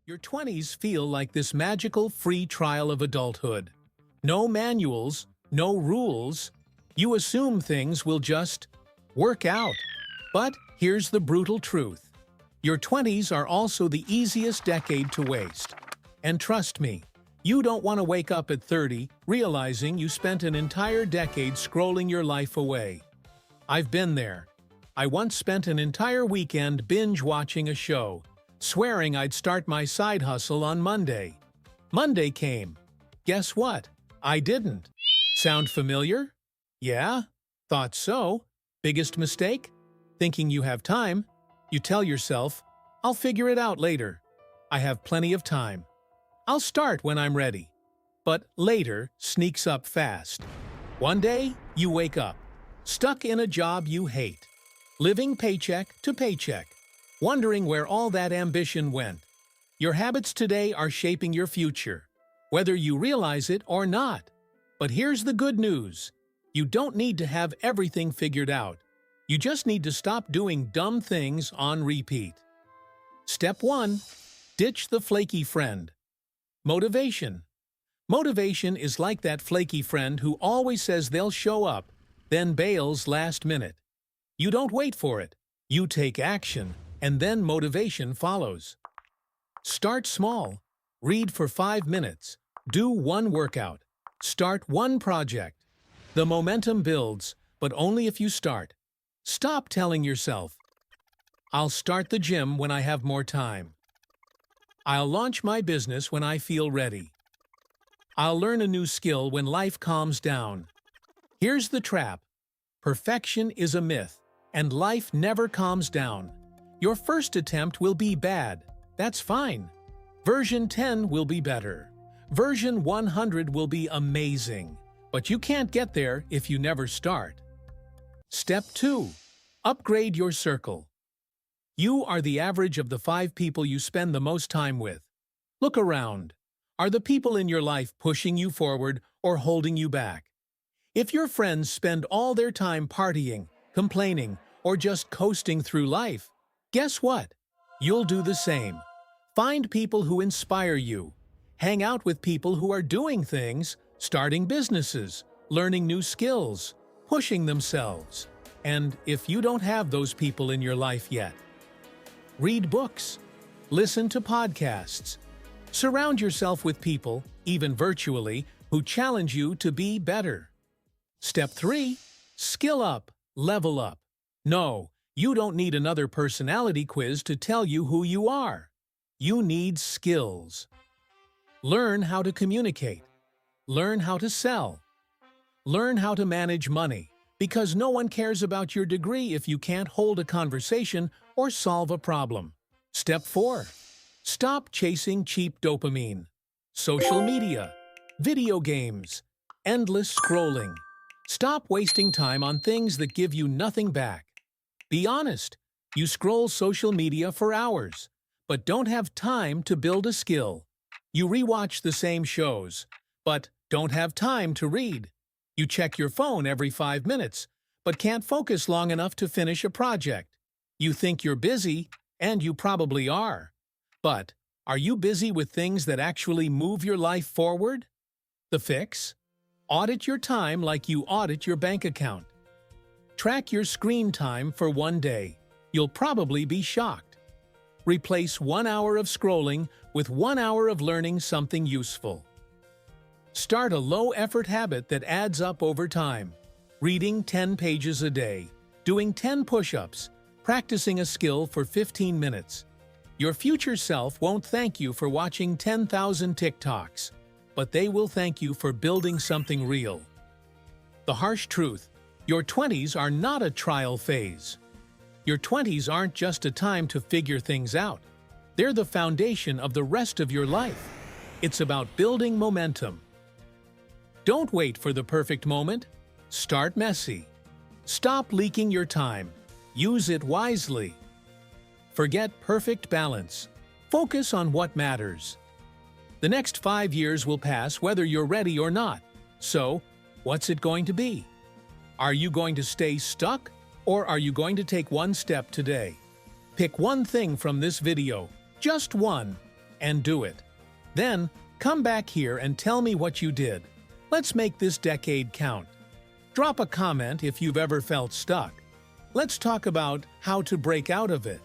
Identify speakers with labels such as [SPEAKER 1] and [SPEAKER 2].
[SPEAKER 1] Your 20s feel like this magical free trial of adulthood. No manuals, no rules. You assume things will just work out. But here's the brutal truth. Your 20s are also the easiest decade to waste. And trust me, you don't want to wake up at 30 realizing you spent an entire decade scrolling your life away. I've been there. I once spent an entire weekend binge-watching a show, swearing I'd start my side hustle on Monday. Monday came. Guess what? I didn't. Sound familiar? Yeah? Thought so. Biggest mistake? Thinking you have time. You tell yourself, I'll figure it out later. I have plenty of time. I'll start when I'm ready. But later sneaks up fast. One day, you wake up, stuck in a job you hate, living paycheck to paycheck, wondering where all that ambition went. Your habits today are shaping your future, whether you realize it or not. But here's the good news. You don't need to have everything figured out. You just need to stop doing dumb things on repeat. Step 1. Ditch the flaky friend. Motivation. Motivation is like that flaky friend who always says they'll show up, then bails last minute. You don't wait for it. You take action, and then motivation follows. Start small. Read for 5 minutes. Do one workout. Start one project. The momentum builds, but only if you start. Stop telling yourself, I'll start the gym when I have more time. I'll launch my business when I feel ready. I'll learn a new skill when life calms down. Here's the trap. Perfection is a myth, and life never calms down. Your first attempt will be bad. That's fine. Version 10 will be better. Version 100 will be amazing. But you can't get there if you never start. Step 2. Upgrade your circle. You are the average of the 5 people you spend the most time with. Look around. Are the people in your life pushing you forward or holding you back? If your friends spend all their time partying, complaining, or just coasting through life, guess what? You'll do the same. Find people who inspire you. Hang out with people who are doing things, starting businesses, learning new skills, pushing themselves. And if you don't have those people in your life yet, read books, listen to podcasts, surround yourself with people, even virtually, who challenge you to be better. Step 3. Skill up, level up. No, you don't need another personality quiz to tell you who you are. You need skills. Learn how to communicate. Learn how to sell. Learn how to manage money, because no one cares about your degree if you can't hold a conversation or solve a problem. Step 4. Stop chasing cheap dopamine. Social media, video games, endless scrolling. Stop wasting time on things that give you nothing back. Be honest, you scroll social media for hours, but don't have time to build a skill. You rewatch the same shows, but don't have time to read. You check your phone every 5 minutes, but can't focus long enough to finish a project. You think you're busy, and you probably are. But are you busy with things that actually move your life forward? The fix? Audit your time like you audit your bank account. Track your screen time for 1 day. You'll probably be shocked. Replace 1 hour of scrolling with 1 hour of learning something useful. Start a low-effort habit that adds up over time. Reading 10 pages a day, doing 10 push-ups, practicing a skill for 15 minutes. Your future self won't thank you for watching 10,000 TikToks, but they will thank you for building something real. The harsh truth: your 20s are not a trial phase. Your 20s aren't just a time to figure things out. They're the foundation of the rest of your life. It's about building momentum. Don't wait for the perfect moment. Start messy. Stop leaking your time. Use it wisely. Forget perfect balance. Focus on what matters. The next 5 years will pass whether you're ready or not. So, what's it going to be? Are you going to stay stuck, or are you going to take one step today? Pick one thing from this video, just one. and do it. Then, come back here and tell me what you did. Let's make this decade count. Drop a comment if you've ever felt stuck. Let's talk about how to break out of it.